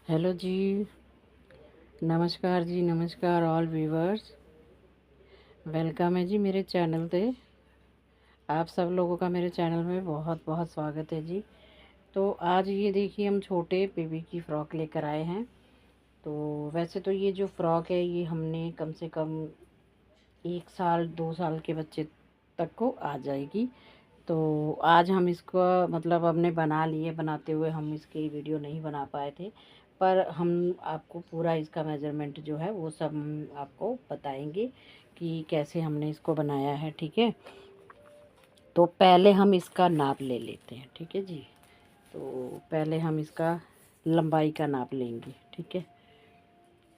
Hello जी। नमस्कार जी, नमस्कार all viewers. Welcome है जी मेरे चैनल पे। आप सब लोगों का मेरे चैनल में बहुत बहुत स्वागत है जी। तो आज ये देखिए हम छोटे बेबी की फ़्रॉक लेकर आए हैं। तो वैसे तो ये जो फ़्रॉक है ये हमने कम से कम 1 साल 2 साल के बच्चे तक को आ जाएगी। तो आज हम इसको मतलब हमने बना लिए, बनाते हुए हम इसकी वीडियो नहीं बना पाए थे, पर हम आपको पूरा इसका मेज़रमेंट जो है वो सब हम आपको बताएंगे कि कैसे हमने इसको बनाया है। ठीक है, तो पहले हम इसका नाप ले लेते हैं। ठीक है जी, तो पहले हम इसका लंबाई का नाप लेंगे। ठीक है,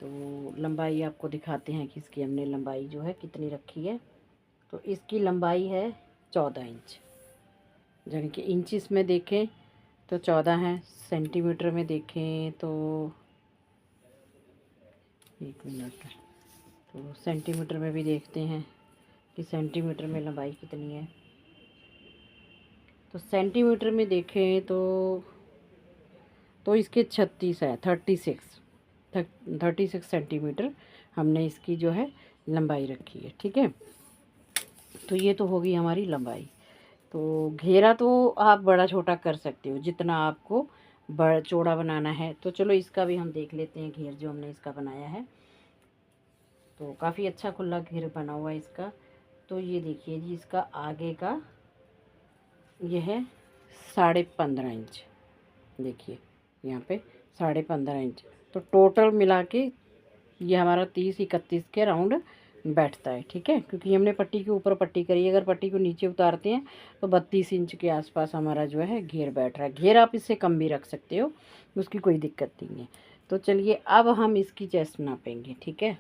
तो लंबाई आपको दिखाते हैं कि इसकी हमने लंबाई जो है कितनी रखी है। तो इसकी लंबाई है 14 इंच, यानी कि इंचिस में देखें तो 14 है, सेंटीमीटर में देखें तो 1 मिनट, तो सेंटीमीटर में भी देखते हैं कि सेंटीमीटर में लंबाई कितनी है। तो सेंटीमीटर में देखें तो इसके 36 है, 36 सेंटीमीटर हमने इसकी जो है लंबाई रखी है। ठीक है, तो ये तो होगी हमारी लंबाई। तो घेरा तो आप बड़ा छोटा कर सकते हो जितना आपको बड़ा चौड़ा बनाना है। तो चलो इसका भी हम देख लेते हैं घेर जो हमने इसका बनाया है। तो काफ़ी अच्छा खुला घेर बना हुआ है इसका। तो ये देखिए जी, इसका आगे का ये है 15.5 इंच। देखिए यहाँ पे 15.5 इंच। तो टोटल मिला के ये हमारा 30-31 के राउंड बैठता है। ठीक है, क्योंकि हमने पट्टी के ऊपर पट्टी करी है, अगर पट्टी को नीचे उतारते हैं तो 32 इंच के आसपास हमारा जो है घेर बैठ रहा है। घेर आप इससे कम भी रख सकते हो, उसकी कोई दिक्कत नहीं है। तो चलिए अब हम इसकी चेस्ट नापेंगे। ठीक है,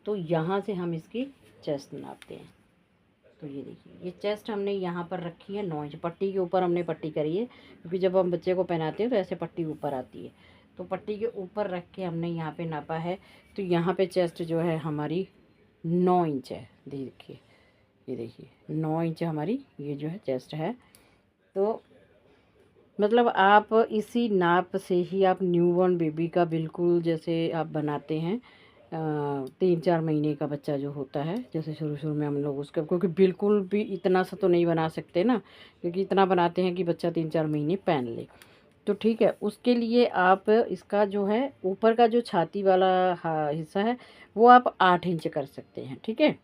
तो यहाँ से हम इसकी चेस्ट नापते हैं। तो ये देखिए, ये चेस्ट हमने यहाँ पर रखी है 9 इंच। पट्टी के ऊपर हमने पट्टी करी है, क्योंकि जब हम बच्चे को पहनाते हैं तो ऐसे पट्टी ऊपर आती है। तो पट्टी के ऊपर रख के हमने यहाँ पे नापा है। तो यहाँ पे चेस्ट जो है हमारी 9 इंच है। देखिए, ये देखिए 9 इंच हमारी ये जो है चेस्ट है। तो मतलब आप इसी नाप से ही आप न्यूबॉर्न बेबी का बिल्कुल जैसे आप बनाते हैं 3-4 महीने का बच्चा जो होता है, जैसे शुरू शुरू में हम लोग उसका, क्योंकि बिल्कुल भी इतना सा तो नहीं बना सकते ना, क्योंकि इतना बनाते हैं कि बच्चा 3-4 महीने पहन ले। तो ठीक है, उसके लिए आप इसका जो है ऊपर का जो छाती वाला हिस्सा है वो आप 8 इंच कर सकते हैं। ठीक है,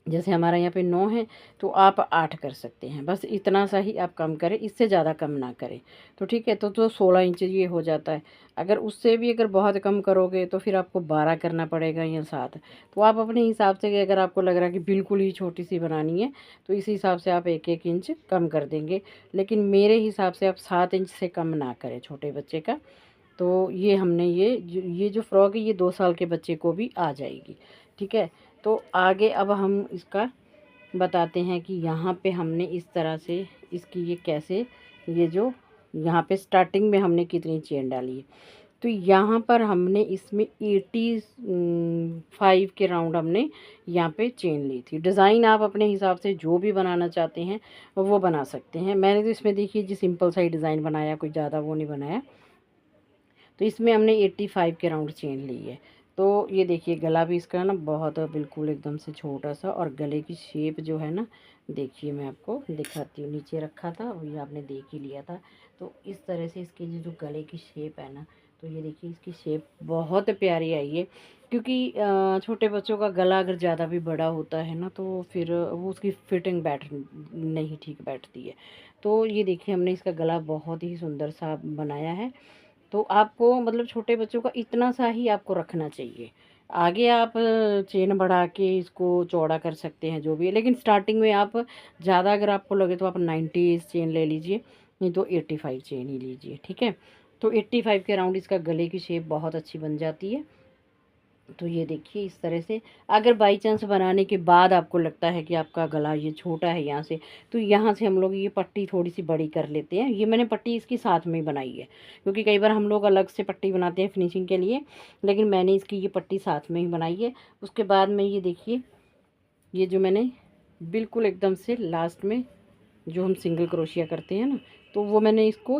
जैसे हमारा यहाँ पे 9 है तो आप 8 कर सकते हैं। बस इतना सा ही आप कम करें, इससे ज़्यादा कम ना करें। तो ठीक है, तो 16 इंच ये हो जाता है। अगर उससे भी अगर बहुत कम करोगे तो फिर आपको 12 करना पड़ेगा या 7। तो आप अपने हिसाब से, अगर आपको लग रहा है कि बिल्कुल ही छोटी सी बनानी है तो इस हिसाब से आप 1-1 इंच कम कर देंगे। लेकिन मेरे हिसाब से आप 7 इंच से कम ना करें छोटे बच्चे का। तो ये हमने ये जो फ़्रॉक है ये 2 साल के बच्चे को भी आ जाएगी। ठीक है, तो आगे अब हम इसका बताते हैं कि यहाँ पे हमने इस तरह से इसकी ये कैसे, ये जो यहाँ पे स्टार्टिंग में हमने कितनी चेन डाली है। तो यहाँ पर हमने इसमें 85 के राउंड हमने यहाँ पे चेन ली थी। डिज़ाइन आप अपने हिसाब से जो भी बनाना चाहते हैं वो बना सकते हैं। मैंने तो इसमें देखिए जी सिंपल सा ही डिज़ाइन बनाया, कोई ज़्यादा वो नहीं बनाया। तो इसमें हमने 85 के राउंड चेन ली है। तो ये देखिए गला भी इसका ना बहुत बिल्कुल एकदम से छोटा सा, और गले की शेप जो है ना, देखिए मैं आपको दिखाती हूँ। नीचे रखा था वही आपने देख ही लिया था। तो इस तरह से इसकी जो गले की शेप है ना, तो ये देखिए इसकी शेप बहुत प्यारी आई है। क्योंकि छोटे बच्चों का गला अगर ज़्यादा भी बड़ा होता है ना तो फिर वो उसकी फिटिंग बैठ नहीं ठीक बैठती है। तो ये देखिए हमने इसका गला बहुत ही सुंदर सा बनाया है। तो आपको मतलब छोटे बच्चों का इतना सा ही आपको रखना चाहिए। आगे आप चेन बढ़ा के इसको चौड़ा कर सकते हैं जो भी है, लेकिन स्टार्टिंग में आप ज़्यादा अगर आपको लगे तो आप 90 चेन ले लीजिए, नहीं तो 85 चेन ही लीजिए। ठीक है, तो 85 के राउंड इसका गले की शेप बहुत अच्छी बन जाती है। तो ये देखिए इस तरह से, अगर बाई चांस बनाने के बाद आपको लगता है कि आपका गला ये छोटा है यहाँ से, तो यहाँ से हम लोग ये पट्टी थोड़ी सी बड़ी कर लेते हैं। ये मैंने पट्टी इसकी साथ में ही बनाई है, क्योंकि कई बार हम लोग अलग से पट्टी बनाते हैं फिनिशिंग के लिए, लेकिन मैंने इसकी ये पट्टी साथ में ही बनाई है। उसके बाद में ये देखिए, ये जो मैंने बिल्कुल एकदम से लास्ट में जो हम सिंगल क्रोशिया करते हैं ना, तो वो मैंने इसको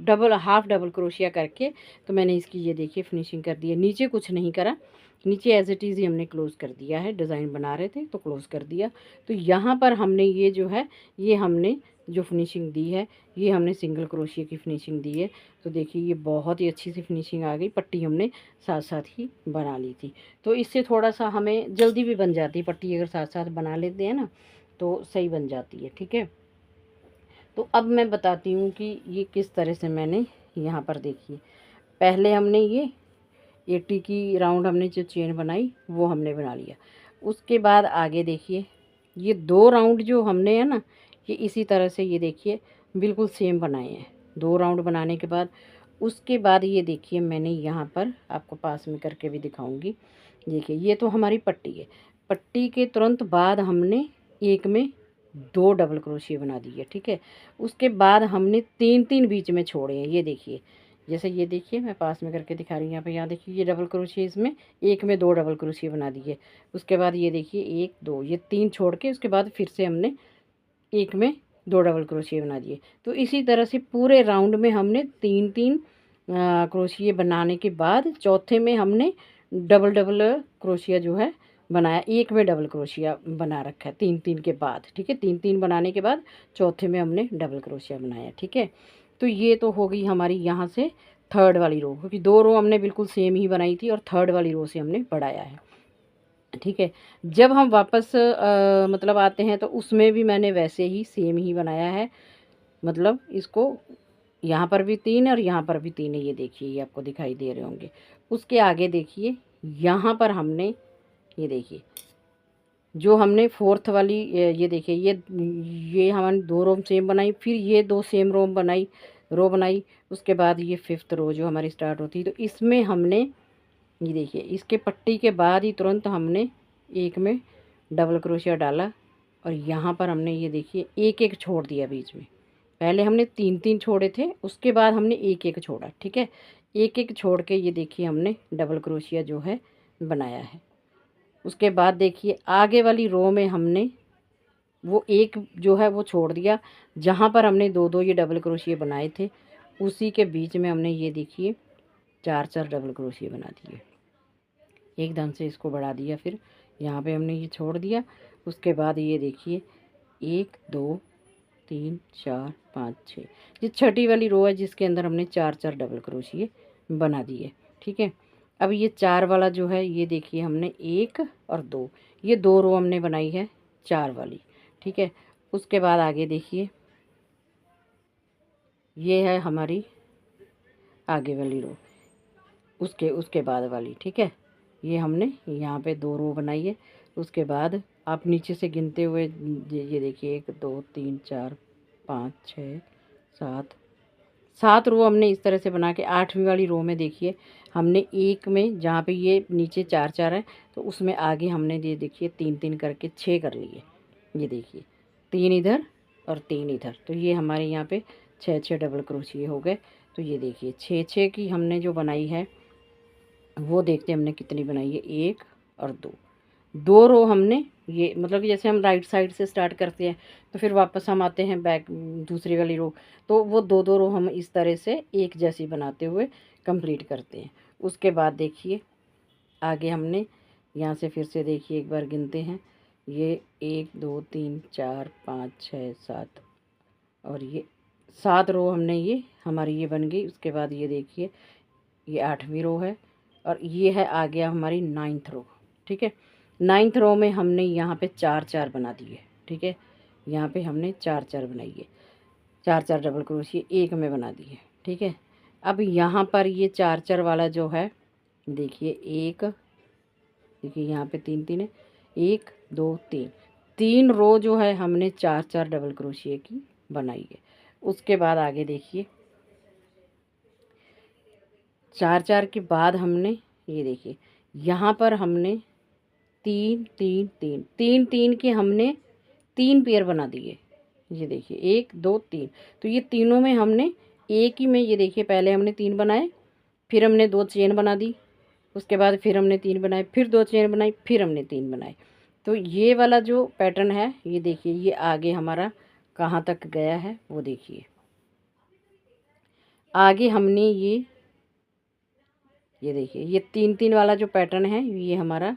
डबल हाफ डबल क्रोशिया करके तो मैंने इसकी ये देखिए फिनिशिंग कर दी है। नीचे कुछ नहीं करा, नीचे एज इट इज़ ही हमने क्लोज़ कर दिया है। डिज़ाइन बना रहे थे तो क्लोज़ कर दिया। तो यहाँ पर हमने ये जो है ये हमने जो फिनिशिंग दी है ये हमने सिंगल क्रोशिया की फिनिशिंग दी है। तो देखिए ये बहुत ही अच्छी सी फिनिशिंग आ गई। पट्टी हमने साथ साथ ही बना ली थी, तो इससे थोड़ा सा हमें जल्दी भी बन जाती है पट्टी। अगर साथ साथ बना लेते हैं ना तो सही बन जाती है, ठीक है। तो अब मैं बताती हूँ कि ये किस तरह से मैंने यहाँ पर देखिए, पहले हमने ये 80 की राउंड हमने जो चेन बनाई वो हमने बना लिया। उसके बाद आगे देखिए ये 2 राउंड जो हमने है ना ये इसी तरह से ये देखिए बिल्कुल सेम बनाए हैं। 2 राउंड बनाने के बाद उसके बाद ये देखिए मैंने यहाँ पर आपको पास में करके भी दिखाऊंगी। देखिए ये तो हमारी पट्टी है। पट्टी के तुरंत बाद हमने एक में 2 डबल क्रोशिया बना दिए, ठीक है। उसके बाद हमने 3-3 बीच में छोड़े हैं। ये देखिए जैसे ये देखिए मैं पास में करके दिखा रही हूँ। यहाँ पे यहाँ देखिए ये डबल क्रोशिया, इसमें एक में 2 डबल क्रोशिया बना दिए। उसके बाद ये देखिए 1 2 ये 3 छोड़ के उसके बाद फिर से हमने एक में 2 डबल क्रोशिया बना दिए। तो इसी तरह से पूरे राउंड में हमने 3-3 क्रोशिया बनाने के बाद चौथे में हमने डबल डबल क्रोशिया जो है बनाया। एक में डबल क्रोशिया बना रखा है 3-3 के बाद, ठीक है। 3-3 बनाने के बाद चौथे में हमने डबल क्रोशिया बनाया, ठीक है। तो ये तो हो गई हमारी यहाँ से थर्ड वाली रो, क्योंकि 2 रो हमने बिल्कुल सेम ही बनाई थी और थर्ड वाली रो से हमने बढ़ाया है, ठीक है। जब हम वापस मतलब आते हैं तो उसमें भी मैंने वैसे ही सेम ही बनाया है। मतलब इसको यहाँ पर भी 3 और यहाँ पर भी 3 है। ये देखिए ये आपको दिखाई दे रहे होंगे। उसके आगे देखिए यहाँ पर हमने ये देखिए जो हमने फोर्थ वाली ये देखिए ये हमने 2 रो सेम बनाई, फिर ये 2 सेम रो बनाई। उसके बाद ये 5th रो जो हमारी स्टार्ट होती है, तो इसमें हमने ये देखिए इसके पट्टी के बाद ही तुरंत हमने एक में डबल क्रोशिया डाला और यहाँ पर हमने ये देखिए एक एक छोड़ दिया बीच में। पहले हमने 3-3 छोड़े थे, उसके बाद हमने एक एक छोड़ा, ठीक है। एक एक छोड़ के ये देखिए हमने डबल क्रोशिया जो है बनाया है। उसके बाद देखिए आगे वाली रो में हमने वो एक जो है वो छोड़ दिया, जहाँ पर हमने 2-2 ये डबल क्रोशिया बनाए थे उसी के बीच में हमने ये देखिए 4-4 डबल क्रोशिया बना दिए। एकदम से इसको बढ़ा दिया, फिर यहाँ पे हमने ये छोड़ दिया। उसके बाद ये देखिए 1 2 3 4 5 6 ये छठी वाली रो है जिसके अंदर हमने 4-4 डबल क्रोशिया बना दिए, ठीक है। अब ये 4 वाला जो है ये देखिए हमने 1 और 2 ये 2 रो हमने बनाई है 4 वाली, ठीक है। उसके बाद आगे देखिए ये है हमारी आगे वाली रो, उसके बाद वाली, ठीक है। ये हमने यहाँ पे 2 रो बनाई है। उसके बाद आप नीचे से गिनते हुए ये देखिए 1 2 3 4 5 6 7 रो हमने इस तरह से बना के 8वीं वाली रो में देखिए हमने एक में जहाँ पे ये नीचे 4-4 है तो उसमें आगे हमने ये देखिए 3-3 करके 6 कर लिए। ये देखिए 3 इधर और 3 इधर, तो ये हमारे यहाँ पे 6-6 डबल क्रोशिया हो गए। तो ये देखिए 6-6 की हमने जो बनाई है वो देखते हमने कितनी बनाई है, 1 और 2 रो हमने ये मतलब कि जैसे हम राइट साइड से स्टार्ट करते हैं तो फिर वापस हम आते हैं बैक दूसरी वाली रो, तो वो 2-2 रो हम इस तरह से एक जैसी बनाते हुए कंप्लीट करते हैं। उसके बाद देखिए आगे हमने यहाँ से फिर से देखिए एक बार गिनते हैं, ये 1 2 3 4 5 6 7 और ये 7 रो हमने ये हमारी ये बन गई। उसके बाद ये देखिए ये 8वीं रो है और ये है आ गया हमारी 9th रो, ठीक है। 9th रो में हमने यहाँ पे 4-4 बना दिए, ठीक है। यहाँ पे हमने 4-4 बनाई है, 4-4 डबल क्रोशिया एक में बना दिए, ठीक है। अब यहाँ पर ये 4-4 वाला जो है देखिए एक देखिए यहाँ पे 3-3 है, 1 2 3 रो जो है हमने 4-4 डबल क्रोशिया की बनाई है। उसके बाद आगे देखिए 4-4 के बाद हमने ये देखिए यहाँ पर हमने 3-3 के हमने 3 पेयर बना दिए। ये देखिए 1 2 3, तो ये तीनों में हमने एक ही में ये देखिए पहले हमने 3 बनाए, फिर हमने 2 चेन बना दी, उसके बाद फिर हमने 3 बनाए, फिर 2 चेन बनाई, फिर हमने 3 बनाए। तो ये वाला जो पैटर्न है ये देखिए ये आगे हमारा कहाँ तक गया है वो देखिए, आगे हमने ये देखिए ये 3-3 वाला जो पैटर्न है ये हमारा,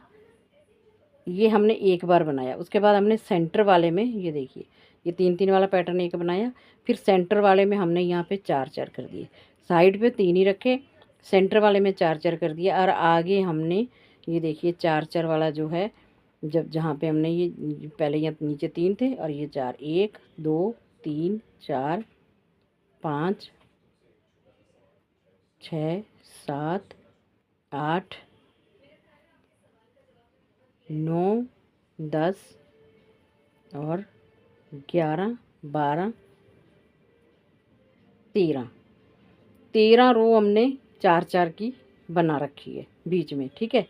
ये हमने एक बार बनाया। उसके बाद हमने सेंटर वाले में ये देखिए ये 3-3 वाला पैटर्न एक बनाया, फिर सेंटर वाले में हमने यहाँ पे 4-4 कर दिए, साइड पे 3 ही रखे, सेंटर वाले में 4-4 कर दिया, और आगे हमने ये देखिए 4-4 वाला जो है, जब जहाँ पे हमने ये पहले यहाँ नीचे 3 थे और ये 4, 1 2 3 4 5 6 7 8 9 10 और 11 12 13 रो हमने 4-4 की बना रखी है बीच में, ठीक है।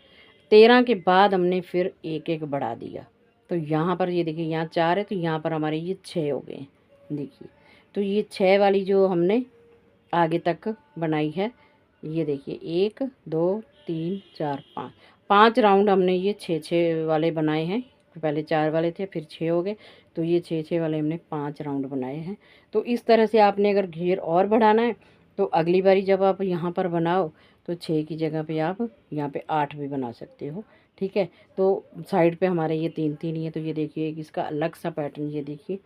13 के बाद हमने फिर एक एक बढ़ा दिया, तो यहाँ पर ये देखिए यहाँ 4 है, तो यहाँ पर हमारे ये 6 हो गए, देखिए। तो ये 6 वाली जो हमने आगे तक बनाई है, ये देखिए 1 2 3 4 5 5 राउंड हमने ये 6-6 वाले बनाए हैं। पहले 4 वाले थे, फिर 6 हो गए, तो ये 6-6 वाले हमने 5 राउंड बनाए हैं। तो इस तरह से आपने अगर घेर और बढ़ाना है तो अगली बारी जब आप यहाँ पर बनाओ तो 6 की जगह पे आप यहाँ पे 8 भी बना सकते हो, ठीक है। तो साइड पे हमारे ये 3-3 ही है, तो ये देखिए इसका अलग सा पैटर्न, ये देखिए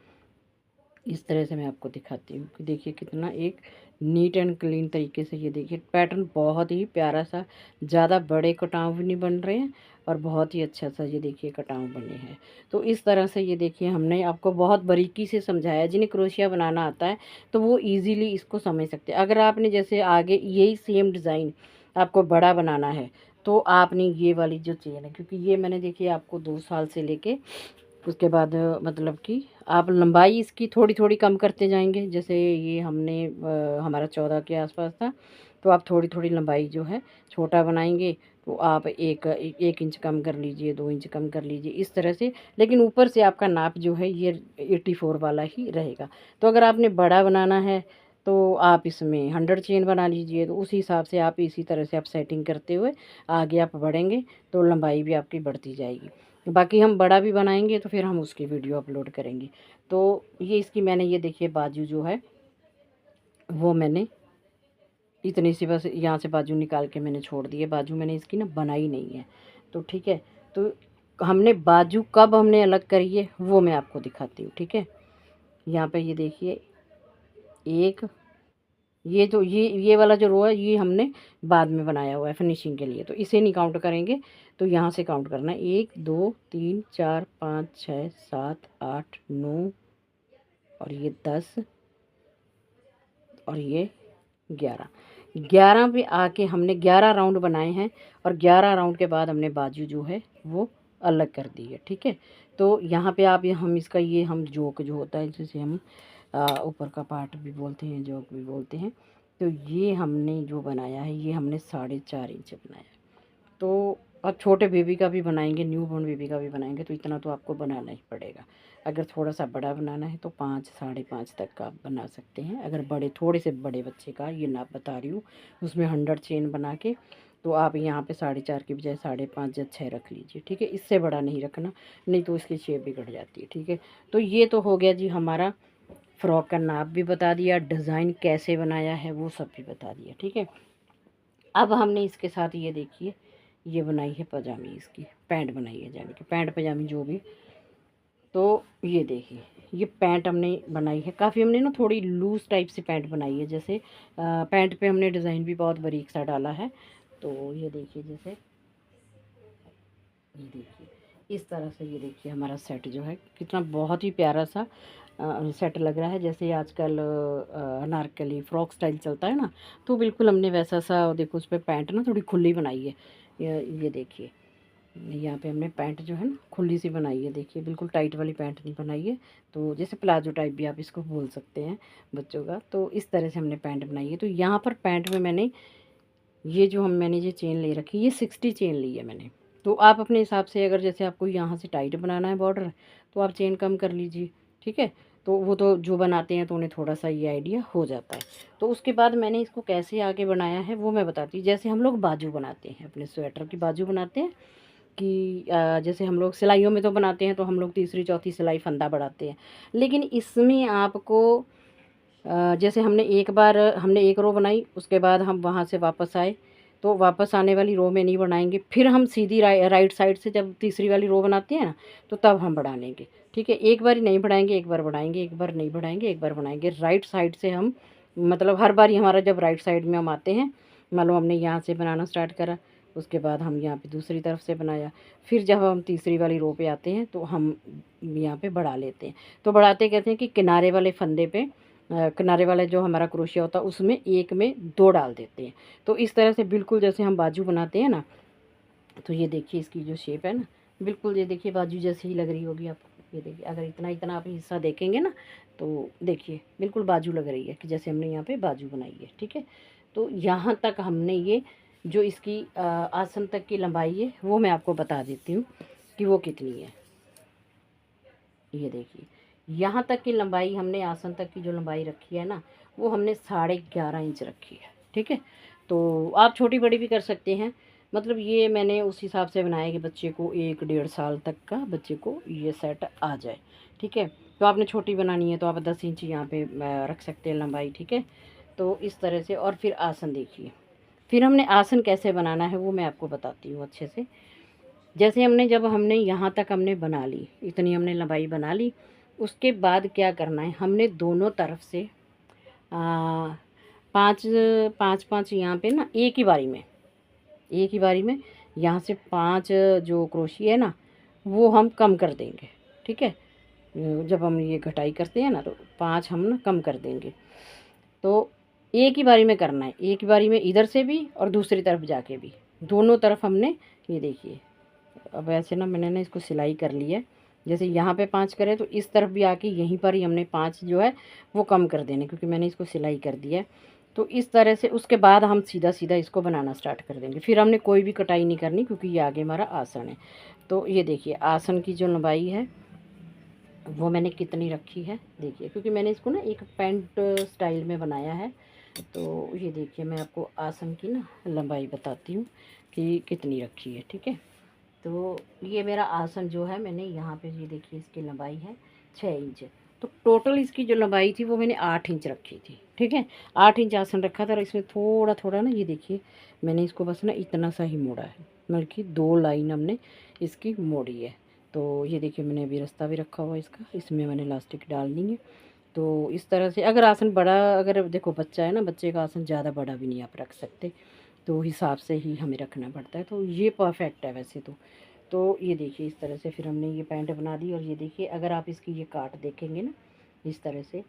इस तरह से मैं आपको दिखाती हूँ कि देखिए कितना एक नीट एंड क्लीन तरीके से, ये देखिए पैटर्न बहुत ही प्यारा सा, ज़्यादा बड़े कटाव भी नहीं बन रहे हैं और बहुत ही अच्छा सा ये देखिए कटाव बने हैं। तो इस तरह से ये देखिए हमने आपको बहुत बारीकी से समझाया, जिन्हें क्रोशिया बनाना आता है तो वो ईज़िली इसको समझ सकते हैं। अगर आपने जैसे आगे यही सेम डिज़ाइन आपको बड़ा बनाना है तो आपने ये वाली जो चेन है, क्योंकि ये मैंने देखिए आपको 2 साल से लेके उसके बाद मतलब कि आप लंबाई इसकी थोड़ी थोड़ी कम करते जाएंगे। जैसे ये हमने हमारा 14 के आसपास था, तो आप थोड़ी थोड़ी लंबाई जो है छोटा बनाएंगे, तो आप 1 इंच कम कर लीजिए, 2 इंच कम कर लीजिए, इस तरह से। लेकिन ऊपर से आपका नाप जो है ये 84 वाला ही रहेगा। तो अगर आपने बड़ा बनाना है तो आप इसमें 100 चेन बना लीजिए, तो उसी हिसाब से आप इसी तरह से आप सेटिंग करते हुए आगे आप बढ़ेंगे तो लंबाई भी आपकी बढ़ती जाएगी। बाकी हम बड़ा भी बनाएंगे तो फिर हम उसकी वीडियो अपलोड करेंगे। तो ये इसकी मैंने ये देखिए बाजू जो है वो मैंने इतनी सी बस यहाँ से बाजू निकाल के मैंने छोड़ दी है, बाजू मैंने इसकी ना बनाई नहीं है, तो ठीक है। तो हमने बाजू कब हमने अलग करी है वो मैं आपको दिखाती हूँ, ठीक है। यहाँ पे ये देखिए एक, ये जो ये वाला जो रो है ये हमने बाद में बनाया हुआ है फिनिशिंग के लिए, तो इसे नहीं काउंट करेंगे। तो यहाँ से काउंट करना है 1 2 3 4 5 6 7 8 9 और ये 10 और ये 11 पे आके हमने 11 राउंड बनाए हैं, और 11 राउंड के बाद हमने बाजू जो है वो अलग कर दी है, ठीक है। तो यहाँ पे आप हम इसका ये हम जोक जो होता है जिसे हम ऊपर का पार्ट भी बोलते हैं, जोक भी बोलते हैं, तो ये हमने जो बनाया है ये हमने 4.5 इंच बनाया है। तो अब छोटे बेबी का भी बनाएंगे, न्यू बॉर्न बेबी का भी बनाएंगे, तो इतना तो आपको बनाना ही पड़ेगा। अगर थोड़ा सा बड़ा बनाना है तो 5 5.5 तक का आप बना सकते हैं। अगर बड़े थोड़े से बड़े बच्चे का ये नाप बता रही हूँ, उसमें 100 चेन बना के तो आप यहाँ पे 4.5 की बजाय 5.5 या 6 रख लीजिए, ठीक है। इससे बड़ा नहीं रखना, नहीं तो इसकी शेप बिगड़ जाती है, ठीक है। तो ये तो हो गया जी हमारा फ़्रॉक का नाप भी बता दिया, डिज़ाइन कैसे बनाया है वो सब भी बता दिया, ठीक है। अब हमने इसके साथ ये देखिए ये बनाई है पजामी, इसकी पैंट बनाई है, यानी कि पैंट पजामी जो भी। तो ये देखिए ये पैंट हमने बनाई है, काफ़ी हमने ना थोड़ी लूज़ टाइप से पैंट बनाई है, जैसे पैंट पे हमने डिज़ाइन भी बहुत बारीक सा डाला है। तो ये देखिए जैसे ये देखिए इस तरह से, ये देखिए हमारा सेट जो है कितना बहुत ही प्यारा सा सेट लग रहा है। जैसे आजकल अनारकली फ्रॉक स्टाइल चलता है ना, तो बिल्कुल हमने वैसा सा, देखो उस पर पैंट ना थोड़ी खुली बनाई है। ये देखिए यहाँ पे हमने पैंट जो है ना खुली सी बनाई है, देखिए बिल्कुल टाइट वाली पैंट नहीं बनाई है। तो जैसे प्लाजो टाइप भी आप इसको बोल सकते हैं बच्चों का, तो इस तरह से हमने पैंट बनाई है। तो यहाँ पर पैंट में मैंने ये जो मैंने ये चेन ले रखी है, ये 60 चेन ली है मैंने। तो आप अपने हिसाब से, अगर जैसे आपको यहाँ से टाइट बनाना है बॉर्डर, तो आप चेन कम कर लीजिए, ठीक है। तो वो तो जो बनाते हैं तो उन्हें थोड़ा सा ये आइडिया हो जाता है। तो उसके बाद मैंने इसको कैसे आगे बनाया है वो मैं बताती हूँ। जैसे हम लोग बाजू बनाते हैं, अपने स्वेटर की बाजू बनाते हैं कि जैसे हम लोग सिलाइयों में तो बनाते हैं, तो हम लोग तीसरी चौथी सिलाई फंदा बढ़ाते हैं। लेकिन इसमें आपको जैसे हमने एक रो बनाई, उसके बाद हम वहाँ से वापस आए, तो वापस आने वाली रो में नहीं बढ़ाएंगे, फिर हम सीधी राइट साइड से जब तीसरी वाली रो बनाते हैं ना, तो तब हम बढ़ा लेंगे। ठीक है, एक बार ही नहीं बढ़ाएंगे, एक बार बढ़ाएंगे, एक बार नहीं बढ़ाएंगे, एक बार बढ़ाएंगे। राइट साइड से हम, मतलब हर बार हमारा जब राइट साइड में हम आते हैं, मान लो हमने यहाँ से बनाना स्टार्ट करा, उसके बाद हम यहाँ पे दूसरी तरफ से बनाया, फिर जब हम तीसरी वाली रो पे आते हैं तो हम यहाँ पे बढ़ा लेते हैं। तो बढ़ाते कहते हैं कि किनारे वाले फंदे पे, किनारे वाला जो हमारा क्रोशिया होता है उसमें एक में दो डाल देते हैं। तो इस तरह से बिल्कुल जैसे हम बाजू बनाते हैं ना, तो ये देखिए इसकी जो शेप है ना, बिल्कुल ये देखिए बाजू जैसी ही लग रही होगी आपको। ये देखिए, अगर इतना इतना आप हिस्सा देखेंगे ना, तो देखिए बिल्कुल बाजू लग रही है कि जैसे हमने यहाँ पे बाजू बनाई है। ठीक है, तो यहाँ तक हमने ये जो इसकी आसन तक की लंबाई है वो मैं आपको बता देती हूँ कि वो कितनी है। ये देखिए, यहाँ तक की लंबाई हमने, आसन तक की जो लंबाई रखी है ना, वो हमने 11.5 इंच रखी है। ठीक है, तो आप छोटी बड़ी भी कर सकते हैं, मतलब ये मैंने उस हिसाब से बनाया कि बच्चे को 1 डेढ़ साल तक का बच्चे को ये सेट आ जाए। ठीक है, तो आपने छोटी बनानी है तो आप 10 इंच यहाँ पे रख सकते हैं लंबाई। ठीक है, तो इस तरह से। और फिर आसन देखिए, फिर हमने आसन कैसे बनाना है वो मैं आपको बताती हूँ अच्छे से। जैसे जब हमने यहाँ तक हमने बना ली, इतनी हमने लंबाई बना ली, उसके बाद क्या करना है, हमने दोनों तरफ से 5 5 5 यहाँ पे ना, एक ही बारी में यहाँ से 5 जो क्रोशी है ना, वो हम कम कर देंगे। ठीक है, जब हम ये घटाई करते हैं ना, तो 5 हम ना कम कर देंगे। तो एक ही बारी में करना है, एक ही बारी में इधर से भी और दूसरी तरफ जाके भी, दोनों तरफ हमने। ये देखिए, अब ऐसे ना मैंने ना इसको सिलाई कर ली है। जैसे यहाँ पे 5 करे तो इस तरफ भी आके यहीं पर ही हमने 5 जो है वो कम कर देने, क्योंकि मैंने इसको सिलाई कर दिया है। तो इस तरह से उसके बाद हम सीधा सीधा इसको बनाना स्टार्ट कर देंगे। फिर हमने कोई भी कटाई नहीं करनी, क्योंकि ये आगे हमारा आसन है। तो ये देखिए, आसन की जो लंबाई है वो मैंने कितनी रखी है देखिए, क्योंकि मैंने इसको ना एक पैंट स्टाइल में बनाया है। तो ये देखिए, मैं आपको आसन की ना लंबाई बताती हूँ कि कितनी रखी है। ठीक है, तो ये मेरा आसन जो है, मैंने यहाँ पे ये देखिए इसकी लंबाई है 6 इंच। तो टोटल इसकी जो लंबाई थी वो मैंने 8 इंच रखी थी। ठीक है, 8 इंच आसन रखा था, और इसमें थोड़ा थोड़ा ना, ये देखिए मैंने इसको बस ना इतना सा ही मोड़ा है, मतलब कि 2 लाइन हमने इसकी मोड़ी है। तो ये देखिए, मैंने अभी रास्ता भी रखा हुआ है इसका, इसमें मैंने इलास्टिक डालनी है। तो इस तरह से, अगर आसन बड़ा, अगर देखो बच्चा है ना, बच्चे का आसन ज़्यादा बड़ा भी नहीं आप रख सकते, तो हिसाब से ही हमें रखना पड़ता है। तो ये परफेक्ट है वैसे तो ये देखिए, इस तरह से फिर हमने ये पैंट बना दी। और ये देखिए, अगर आप इसकी ये काट देखेंगे ना इस तरह से,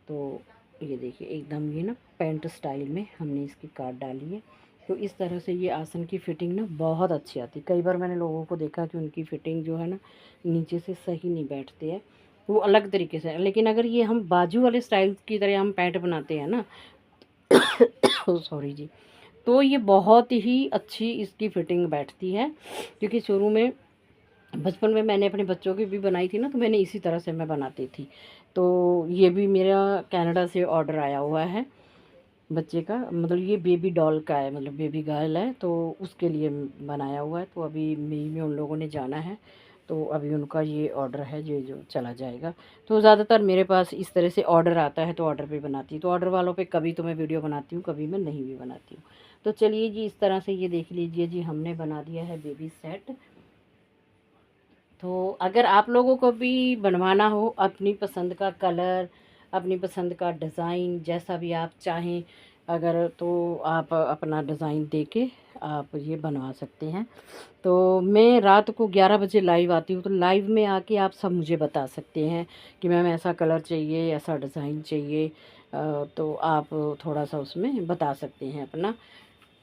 तो ये देखिए एकदम ये ना पैंट स्टाइल में हमने इसकी काट डाली है। तो इस तरह से ये आसन की फ़िटिंग ना बहुत अच्छी आती है। कई बार मैंने लोगों को देखा कि उनकी फ़िटिंग जो है ना, नीचे से सही नहीं बैठती है, वो अलग तरीके से। लेकिन अगर ये हम बाजू वाले स्टाइल की तरह हम पैंट बनाते हैं ना सॉरी जी, तो ये बहुत ही अच्छी इसकी फ़िटिंग बैठती है। क्योंकि शुरू में, बचपन में मैंने अपने बच्चों की भी बनाई थी ना, तो मैंने इसी तरह से मैं बनाती थी। तो ये भी मेरा कनाडा से ऑर्डर आया हुआ है बच्चे का, मतलब ये बेबी डॉल का है, मतलब बेबी गर्ल है, तो उसके लिए बनाया हुआ है। तो अभी मई में उन लोगों ने जाना है, तो अभी उनका ये ऑर्डर है जो चला जाएगा। तो ज़्यादातर मेरे पास इस तरह से ऑर्डर आता है, तो ऑर्डर पे बनाती हूँ। तो ऑर्डर वालों पे कभी तो मैं वीडियो बनाती हूँ, कभी मैं नहीं भी बनाती हूँ। तो चलिए जी, इस तरह से ये देख लीजिए जी, हमने बना दिया है बेबी सेट। तो अगर आप लोगों को भी बनवाना हो अपनी पसंद का कलर, अपनी पसंद का डिज़ाइन, जैसा भी आप चाहें, अगर तो आप अपना डिज़ाइन देके आप ये बनवा सकते हैं। तो मैं रात को 11 बजे लाइव आती हूँ, तो लाइव में आके आप सब मुझे बता सकते हैं कि मैम ऐसा कलर चाहिए, ऐसा डिज़ाइन चाहिए। तो आप थोड़ा सा उसमें बता सकते हैं अपना।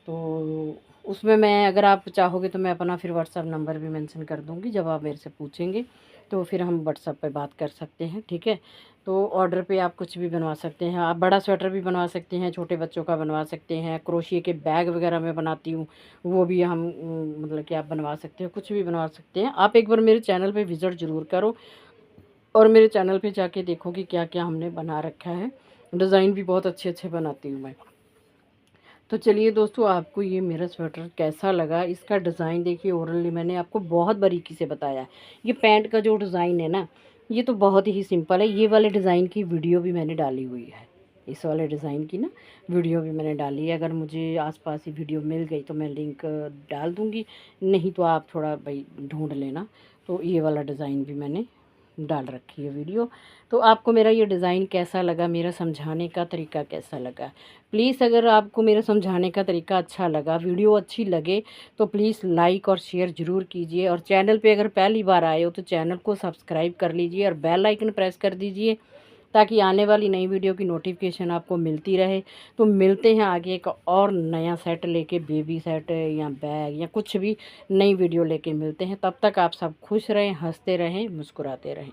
तो उसमें मैं, अगर आप चाहोगे तो मैं अपना फिर व्हाट्सअप नंबर भी मेंशन कर दूँगी, जब आप मेरे से पूछेंगे तो फिर हम व्हाट्सअप पे बात कर सकते हैं। ठीक है, तो ऑर्डर पे आप कुछ भी बनवा सकते हैं। आप बड़ा स्वेटर भी बनवा सकते हैं, छोटे बच्चों का बनवा सकते हैं, क्रोशिया के बैग वगैरह मैं बनाती हूँ, वो भी हम मतलब कि आप बनवा सकते हैं, कुछ भी बनवा सकते हैं। आप एक बार मेरे चैनल पे विज़िट ज़रूर करो, और मेरे चैनल पे जाके देखो कि क्या क्या हमने बना रखा है। डिज़ाइन भी बहुत अच्छे अच्छे बनाती हूँ मैं। तो चलिए दोस्तों, आपको ये मेरा स्वेटर कैसा लगा, इसका डिज़ाइन देखिए, ओरली मैंने आपको बहुत बारीकी से बताया है। ये पैंट का जो डिज़ाइन है ना, ये तो बहुत ही सिंपल है। ये वाले डिज़ाइन की वीडियो भी मैंने डाली हुई है। इस वाले डिज़ाइन की ना वीडियो भी मैंने डाली है। अगर मुझे आसपास ही वीडियो मिल गई तो मैं लिंक डाल दूँगी, नहीं तो आप थोड़ा भाई ढूंढ लेना। तो ये वाला डिज़ाइन भी मैंने डाल रखी है वीडियो। तो आपको मेरा ये डिज़ाइन कैसा लगा, मेरा समझाने का तरीका कैसा लगा? प्लीज़ अगर आपको मेरा समझाने का तरीका अच्छा लगा, वीडियो अच्छी लगे, तो प्लीज़ लाइक और शेयर ज़रूर कीजिए। और चैनल पे अगर पहली बार आए हो तो चैनल को सब्सक्राइब कर लीजिए और बेल आइकन प्रेस कर दीजिए, ताकि आने वाली नई वीडियो की नोटिफिकेशन आपको मिलती रहे। तो मिलते हैं आगे एक और नया सेट लेके, बेबी सेट या बैग या कुछ भी नई वीडियो लेके मिलते हैं। तब तक आप सब खुश रहें, हंसते रहें, मुस्कुराते रहें।